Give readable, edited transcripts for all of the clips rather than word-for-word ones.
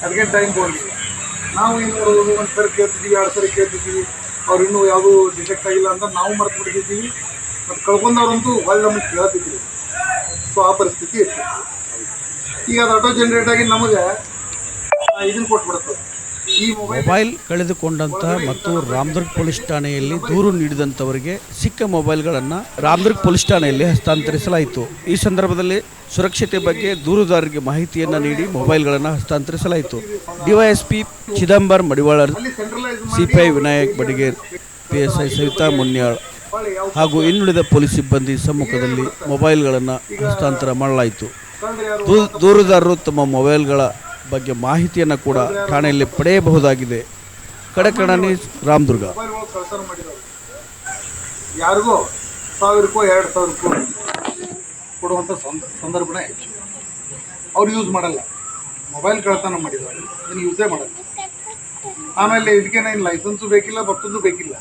ಅದಕ್ಕೆ ಟೈಮ್ ತೊಗೊಂಡಿಲ್ಲ. ನಾವು ಇನ್ನು ಒಂದು ಸರಿ ಕೇಳ್ತಿದ್ದೀವಿ, 2 ಸರಿ ಕೇಳ್ತಿದ್ದೀವಿ, ಅವ್ರು ಇನ್ನೂ ಯಾವುದೂ ಡಿಟೆಕ್ಟ್ ಆಗಿಲ್ಲ ಅಂತ ನಾವು ಮರೆತು ಬಿಟ್ಟಿದ್ದೀವಿ. ಮತ್ತು ಕಳ್ಕೊಂಡವ್ರಂತೂ ಹೊಳ್ಳಿ ನಮಗೆ ಕೇಳ್ತಿದ್ದೀವಿ. ಸೊ ಆ ಪರಿಸ್ಥಿತಿ ಇರ್ತಿತ್ತು. ಈಗ ಅದು ಆಟೋ ಜನ್ರೇಟ್ ಆಗಿ ನಮಗೆ ಇದನ್ನು ಕೊಟ್ಬಿಡುತ್ತದೆ. ಈ ಮೊಬೈಲ್ ಕಳೆದುಕೊಂಡಂಥ ಮತ್ತು ರಾಮದುರ್ಗ ಪೊಲೀಸ್ ಠಾಣೆಯಲ್ಲಿ ದೂರು ನೀಡಿದಂಥವರಿಗೆ ಸಿಕ್ಕ ಮೊಬೈಲ್ಗಳನ್ನು ರಾಮದುರ್ಗ ಪೊಲೀಸ್ ಠಾಣೆಯಲ್ಲಿ ಹಸ್ತಾಂತರಿಸಲಾಯಿತು. ಈ ಸಂದರ್ಭದಲ್ಲಿ ಸುರಕ್ಷತೆ ಬಗ್ಗೆ ದೂರುದಾರರಿಗೆ ಮಾಹಿತಿಯನ್ನು ನೀಡಿ ಮೊಬೈಲ್ಗಳನ್ನು ಹಸ್ತಾಂತರಿಸಲಾಯಿತು. DYSP Chidambar Madivalar, CPI Vinayak Badiger, PSI Savita Munyal ಹಾಗೂ ಇನ್ನುಳಿದ ಪೊಲೀಸ್ ಸಿಬ್ಬಂದಿ ಸಮ್ಮುಖದಲ್ಲಿ ಮೊಬೈಲ್ಗಳನ್ನು ಹಸ್ತಾಂತರ ಮಾಡಲಾಯಿತು. ದೂರುದಾರರು ತಮ್ಮ ಮೊಬೈಲ್ಗಳ ಬಗ್ಗೆ ಮಾಹಿತಿಯನ್ನು ಕೂಡ ಠಾಣೆಯಲ್ಲಿ ಪಡೆಯಬಹುದಾಗಿದೆ. ಕಡಕಣನಿ, ರಾಮದುರ್ಗ. ಯಾರಿಗೋ 1000 2000 ಕೊಡುವಂಥ ಸಂದರ್ಭನೇ ಹೆಚ್ಚು. ಅವ್ರು ಯೂಸ್ ಮಾಡಲ್ಲ, ಮೊಬೈಲ್ ಕಳ್ತನ ಮಾಡಿದವರು ಇದನ್ನು ಯೂಸೇ ಮಾಡಲ್ಲ. ಆಮೇಲೆ ಇದಕ್ಕೇನು ಲೈಸೆನ್ಸು ಬೇಕಿಲ್ಲ, ಮತ್ತೊಂದು ಬೇಕಿಲ್ಲ.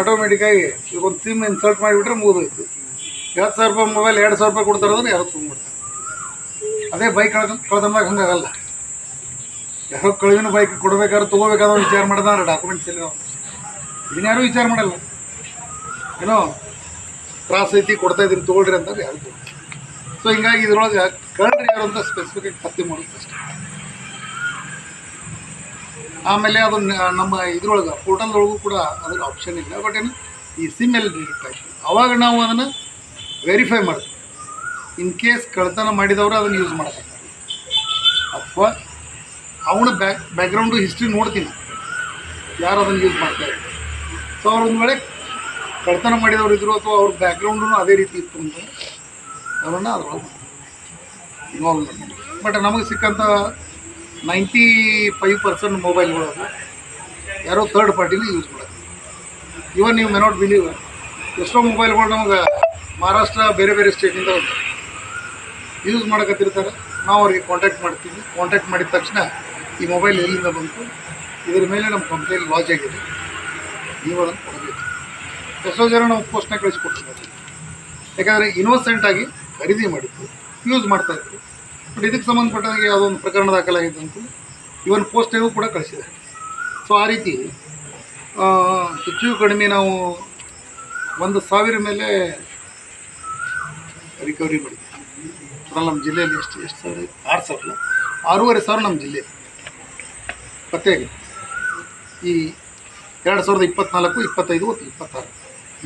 ಆಟೋಮೆಟಿಕ್ಕಾಗಿ ಈಗ ಒಂದು ಸಿಮ್ ಇನ್ಸರ್ಟ್ ಮಾಡಿಬಿಟ್ರೆ ಮುಗಿದೋಯ್ತು. 50,000 ರೂಪಾಯಿ ಮೊಬೈಲ್ 2,000 ರೂಪಾಯಿ ಕೊಡ್ತಾರೆ ಅಂದ್ರೆ ಯಾರು ತೊಗೊಂಡ್ಬಿಡ್ತಾರೆ. ಅದೇ ಬೈಕ್ ಕಳ್ತನದಾಗ ಹಂಗಾಗಲ್ಲ. ಯಾರೋ ಕಳುವಿನ ಬೈಕ್ ಕೊಡಬೇಕಾದ್ರೆ ತೊಗೋಬೇಕಾದ್ರೆ ವಿಚಾರ ಮಾಡಿದ್ರೆ ಡಾಕ್ಯುಮೆಂಟ್ಸ್ ಎಲ್ಲ ಇದನ್ನ ಯಾರೂ ವಿಚಾರ ಮಾಡಲ್ಲ. ಏನೋ ತ್ರಾಸ ಐತಿ, ಕೊಡ್ತಾಯಿದ್ದೀನಿ ತೊಗೊಳ್ರಿ ಅಂತ ಯಾರು ತೊಗೊಳ್ಳಿ. ಸೊ ಹಿಂಗಾಗಿ ಇದ್ರೊಳಗೆ ಕಳ್ರಿ ಯಾರು ಅಂತ ಸ್ಪೆಸಿಫಿಕಾಗಿ ಪತ್ತೆ ಮಾಡೋದು ಅಷ್ಟೇ. ಆಮೇಲೆ ಅದು ನಮ್ಮ ಇದ್ರೊಳಗೆ ಪೋರ್ಟಲ್ದೊಳಗೂ ಕೂಡ ಅದರ ಆಪ್ಷನ್ ಇಲ್ಲ. ಬಟ್ ಏನು ಈ ಸಿಮ್ ಎಲ್ಲ ಡಿಟೆಕ್ಟ್ ಆಯ್ತು, ಆವಾಗ ನಾವು ಅದನ್ನು ವೆರಿಫೈ ಮಾಡ್ತೀವಿ. ಇನ್ ಕೇಸ್ ಕಳ್ತನ ಮಾಡಿದವರು ಅದನ್ನು ಯೂಸ್ ಮಾಡಬೇಕು ಅಥವಾ ಅವನ ಬ್ಯಾಕ್ಗ್ರೌಂಡು ಹಿಸ್ಟ್ರಿ ನೋಡ್ತೀನಿ ಯಾರು ಅದನ್ನು ಯೂಸ್ ಮಾಡ್ತಾರೆ. ಸೊ ಅವ್ರು ಒಂದು ವೇಳೆ ಕಳ್ತನ ಮಾಡಿದವರು ಇದ್ದರು ಅಥವಾ ಅವ್ರ ಬ್ಯಾಕ್ಗ್ರೌಂಡೂ ಅದೇ ರೀತಿ ಇತ್ತು ಅಂತ ಅವರನ್ನು ಅದರೊಳಗೆ ಇನ್ವಾಲ್ವ್ ಮಾಡ್ತೀವಿ. ಬಟ್ ನಮಗೆ ಸಿಕ್ಕಂಥ 95% ಮೊಬೈಲ್ಗಳು ಯಾರೋ ಥರ್ಡ್ ಪಾರ್ಟಿನೇ ಯೂಸ್ ಮಾಡೋದು. ಇವನ್ ನೀವು ಮೆ ನಾಟ್ ಬಿಲೀವ್, ಎಷ್ಟೋ ಮೊಬೈಲ್ಗಳು ನಮಗೆ ಮಹಾರಾಷ್ಟ್ರ ಬೇರೆ ಬೇರೆ ಸ್ಟೇಟಿಂದ ಯೂಸ್ ಮಾಡಕತ್ತಿರ್ತಾರೆ. ನಾವು ಅವ್ರಿಗೆ ಕಾಂಟ್ಯಾಕ್ಟ್ ಮಾಡ್ತೀವಿ. ಕಾಂಟ್ಯಾಕ್ಟ್ ಮಾಡಿದ ತಕ್ಷಣ ಈ ಮೊಬೈಲ್ ಎಲ್ಲಿಂದ ಬಂತು, ಇದ್ರ ಮೇಲೆ ನಮ್ಮ ಕಂಪ್ಲೇಂಟ್ ಲಾಂಚ್ ಆಗಿದೆ, ನೀವು ಅದನ್ನು ಕೊಡಬೇಕು. ಎಷ್ಟೋ ಜನ ನಾವು ಪೋಸ್ಟ್ನ ಕಳಿಸ್ಕೊಡ್ತೀವಿ. ಯಾಕಂದರೆ ಇನ್ನೋಸೆಂಟಾಗಿ ಖರೀದಿ ಮಾಡಿತ್ತು, ಯೂಸ್ ಮಾಡ್ತಾಯಿದ್ರು. ಬಟ್ ಇದಕ್ಕೆ ಸಂಬಂಧಪಟ್ಟಂಗೆ ಯಾವುದೋ ಒಂದು ಪ್ರಕರಣ ದಾಖಲಾಗಿದೆ ಅಂತ ಇವನ್ ಪೋಸ್ಟಿಗೂ ಕೂಡ ಕಳಿಸಿದ್ದಾರೆ. ಸೊ ಆ ರೀತಿ ಹೆಚ್ಚು ಕಡಿಮೆ ನಾವು 1,000 ಮೇಲೆ ರಿಕವರಿ ಮಾಡಿದ್ವಿ. ಅದ್ರಲ್ಲಿ ನಮ್ಮ ಜಿಲ್ಲೆಯಲ್ಲಿ ಎಷ್ಟು ಸಾವಿರ 6,000 6,500 ನಮ್ಮ ಜಿಲ್ಲೆ ಪತ್ತೆಯಾಗಿದೆ. ಈ 2024, 25 ಮತ್ತು 26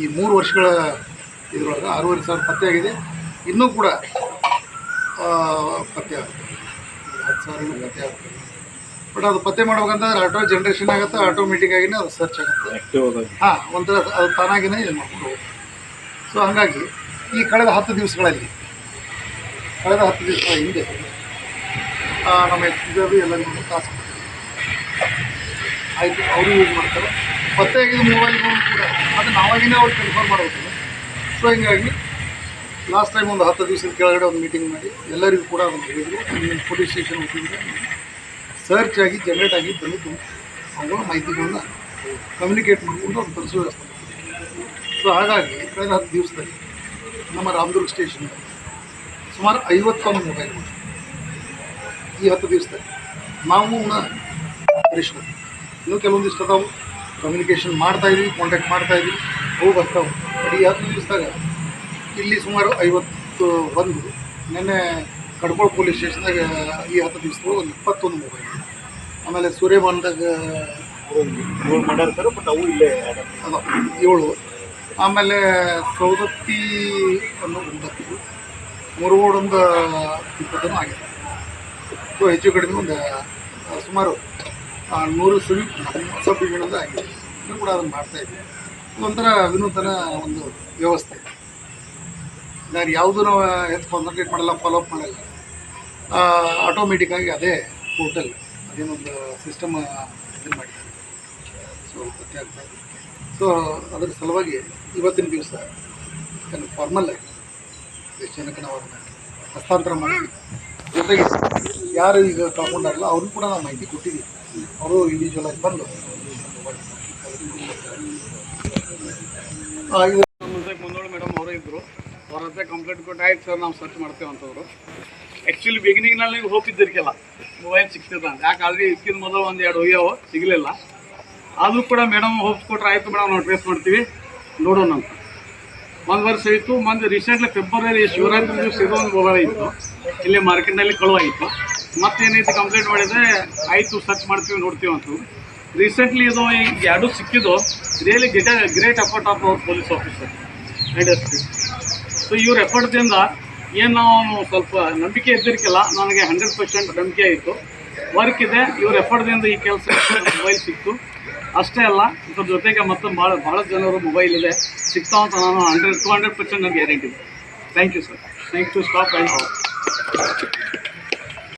ಈ 3 ವರ್ಷಗಳ ಇದರೊಳಗೆ 6,500 ಪತ್ತೆಯಾಗಿದೆ. ಇನ್ನೂ ಕೂಡ ಪತ್ತೆ ಆಗುತ್ತೆ, 10,000 ಪತ್ತೆ ಆಗುತ್ತೆ. ಬಟ್ ಅದು ಪತ್ತೆ ಮಾಡ್ಬೇಕಂತಂದ್ರೆ ಆಟೋ ಜನ್ರೇಷನ್ ಆಗುತ್ತೆ, ಆಟೋಮೆಟಿಕ್ಕಾಗಿನೇ ಅದು ಸರ್ಚ್ ಆಗುತ್ತೆ. ಒಂಥರ ಅದು ತಾನಾಗಿನೇ ಇದು ಮಾಡ್ಕೊಂಡು. ಸೊ ಹಾಗಾಗಿ ಈ ಕಳೆದ 10 ದಿವಸಗಳ ಹಿಂದೆ ನಮ್ಮ ಎಕ್ಸಿಜಾಬಿ ಎಲ್ಲರಿಗೂ ಟಾಸ್ಕ್ ಆಯಿತು, ಅವರು ಯೂಸ್ ಮಾಡ್ತಾರೆ. ಪತ್ತೆ ಆಗಿದ್ದು ಮೊಬೈಲ್ಗಳು ಕೂಡ ಅದು ನಾವಾಗಿನೇ ಅವ್ರು ಕನ್ಫರ್ಮ್ ಮಾಡಬೇಕು. ಸೊ ಹಿಂಗಾಗಿ ಲಾಸ್ಟ್ ಟೈಮ್ ಒಂದು 10 ದಿವಸದ ಕೆಳಗಡೆ ಒಂದು ಮೀಟಿಂಗ್ ಮಾಡಿ ಎಲ್ಲರಿಗೂ ಕೂಡ ಅದನ್ನು ಹೇಳಿದ್ರು. ನಿಮ್ಮ ಪೊಲೀಸ್ ಸ್ಟೇಷನ್ ವತಿಯಿಂದ ಸರ್ಚ್ ಆಗಿ ಜನ್ರೇಟ್ ಆಗಿ ಬಂದಿದ್ದು ಅವುಗಳ ಮಾಹಿತಿಗಳನ್ನ ಕಮ್ಯುನಿಕೇಟ್ ಮಾಡಿಕೊಂಡು ಒಂದು ತರಿಸೋ ವ್ಯವಸ್ಥೆ ಮಾಡ್ತೀವಿ. ಸೊ ಹಾಗಾಗಿ ಕಳೆದ 10 ದಿವಸದಲ್ಲಿ ನಮ್ಮ ರಾಮದುರ್ಗ ಸ್ಟೇಷನ್ ಸುಮಾರು 51 ಮೊಬೈಲ್ಗಳು ಈ 10 ದಿವಸದಲ್ಲಿ ನಾವು ಪರಿಶ್ರಮ ಇನ್ನೂ ಕೆಲವೊಂದಿಷ್ಟು ಅದಾವು, ಕಮ್ಯುನಿಕೇಷನ್ ಮಾಡ್ತಾಯಿದ್ವಿ, ಕಾಂಟ್ಯಾಕ್ಟ್ ಮಾಡ್ತಾಯಿದ್ವಿ, ಅವು ಬರ್ತಾವೆ. ಈ 10 ದಿವಸದಾಗ ಇಲ್ಲಿ ಸುಮಾರು 51. ನಿನ್ನೆ ಕಡ್ಕೋಳ ಪೊಲೀಸ್ ಸ್ಟೇಷನ್ದಾಗ ಈ 10 ದಿವಸದೊಳಗೆ ಒಂದು 21 ಮೊಬೈಲ್. ಆಮೇಲೆ ಸೂರ್ಯಬಾನ್ದಾಗ ಮಾಡ್ಯಾರ್ತಾರೆ, ಬಟ್ ಅವು ಇಲ್ಲೇ ಅದಾವ 7. ಆಮೇಲೆ ಸೌದತ್ತಿ ಒಂದು 9, ಮುರುಗೋಡೊಂದು 20 ಆಗಿದೆ. ಸೊ ಹೆಚ್ಚು ಕಡಿಮೆ ಒಂದು ಸುಮಾರು 100 ಸಬ್ ಡಿವಿಷನ್ದ ಆಗಿದೆ. ಇನ್ನೂ ಕೂಡ ಅದನ್ನು ಮಾಡ್ತಾಯಿದ್ವಿ. ಒಂಥರ ವಿನೂತನ ಒಂದು ವ್ಯವಸ್ಥೆ. ನಾನು ಯಾವುದೂ ನಾವು ಹೆಚ್ಚು ಕಾನ್ಸಂಟ್ರೇಟ್ ಮಾಡಲ್ಲ, ಫಾಲೋಅಪ್ ಮಾಡಲ್ಲ. ಆಟೋಮೆಟಿಕ್ಕಾಗಿ ಅದೇ ಪೋರ್ಟಲ್ ಅದೇನೊಂದು ಸಿಸ್ಟಮ್ ಇದನ್ನು ಮಾಡಿದ್ದಾರೆ. ಸೊ ಪತ್ತೆ ಆಗ್ತಾಯಿದೆ. ಸೊ ಅದರ ಸಲುವಾಗಿ ಇವತ್ತಿನ ದಿವಸ ಫಾರ್ಮಲ್ ಆಗಿ ಎಷ್ಟು ಜನಕ್ಕೆ ನಾವು ಅದನ್ನು ಹಸ್ತಾಂತರ ಮಾಡಿದ್ವಿ. ಜೊತೆಗೆ ಯಾರು ಈಗ ಕಳ್ಕೊಂಡಾರಲ್ಲ ಅವ್ರನ್ನೂ ಕೂಡ ನಾವು ಮಾಹಿತಿ ಕೊಟ್ಟಿದ್ದೀವಿ. ಅವರು ಇಂಡಿವಿಜುವಲ್ ಆಗಿ ಬಂದು ಮುಂದೋಳು ಮೇಡಮ್ ಅವರೇ ಇದ್ದರು. ಅವ್ರ ಹತ್ರ ಕಂಪ್ಲೇಂಟ್ ಕೊಟ್ಟು ಆಯ್ತು ಸರ್ ನಾವು ಸರ್ಚ್ ಮಾಡ್ತೇವೆ ಅಂತವ್ರು. ಆ್ಯಕ್ಚುಲಿ ಬಿಗಿನಿಂಗ್ನಲ್ಲಿ ನೀವು ಹೋಪ್ ಇದ್ದಿರ್ಕಿಲ್ಲ ಮೊಬೈಲ್ ಸಿಗ್ತದೆ ಅಂತ, ಯಾಕಾದ್ರೆ ಇದಕ್ಕಿಂತ ಮೊದಲು 1-2 ಹೋಗ್ಯಾವ ಸಿಗಲಿಲ್ಲ. ಆದರೂ ಕೂಡ ಮೇಡಮ್ ಹೋಪ್ಸ್ ಕೊಟ್ಟರೆ ಆಯಿತು ಮೇಡಮ್ ನಾವು ಟ್ರೇಸ್ ಮಾಡ್ತೀವಿ ನೋಡೋಣ ಅಂತ. 1 ವರ್ಷ ಇತ್ತು. ರೀಸೆಂಟ್ಲಿ ಫೆಬ್ರವರಿ ಶಿವರಾತ್ರಿ ದಿವಸ ಇದು ಒಂದು ಮೊಬೈಲ್ ಇತ್ತು, ಇಲ್ಲಿ ಮಾರ್ಕೆಟ್ನಲ್ಲಿ ಕಳುವಾಯಿತು. ಮತ್ತೇನೈತಿ ಕಂಪ್ಲೇಂಟ್ ಮಾಡಿದರೆ ಆಯಿತು ಸರ್ಚ್ ಮಾಡ್ತೀವಿ ನೋಡ್ತೀವಿ ಅಂತ. ರೀಸೆಂಟ್ಲಿ ಇದು ಈಗ 2 ಸಿಕ್ಕಿದ್ದು really great effort of our police officer and S P. So ಇವ್ರ ಎಫರ್ಟ್ದಿಂದ ಏನು ನಾವು ಸ್ವಲ್ಪ ನಂಬಿಕೆ ಇದ್ದಿರ್ಕಿಲ್ಲ, ನನಗೆ 100% ನಂಬಿಕೆ ಆಯಿತು. ವರ್ಕ್ ಇದೆ, ಇವ್ರ ಎಫರ್ಟ್ದಿಂದ ಈ ಕೆಲಸ ಮೊಬೈಲ್ ಸಿಕ್ತು. ಅಷ್ಟೇ ಅಲ್ಲ, ಇದ್ರ ಜೊತೆಗೆ ಮತ್ತು ಭಾಳ ಜನರು ಮೊಬೈಲ್ ಇದೆ ಸಿಗ್ತಾವ ಅಂತ ನಾನು 200% ನನಗೆ ಗ್ಯಾರಂಟಿ ಇದೆ. Thank you sir. Thank you stop and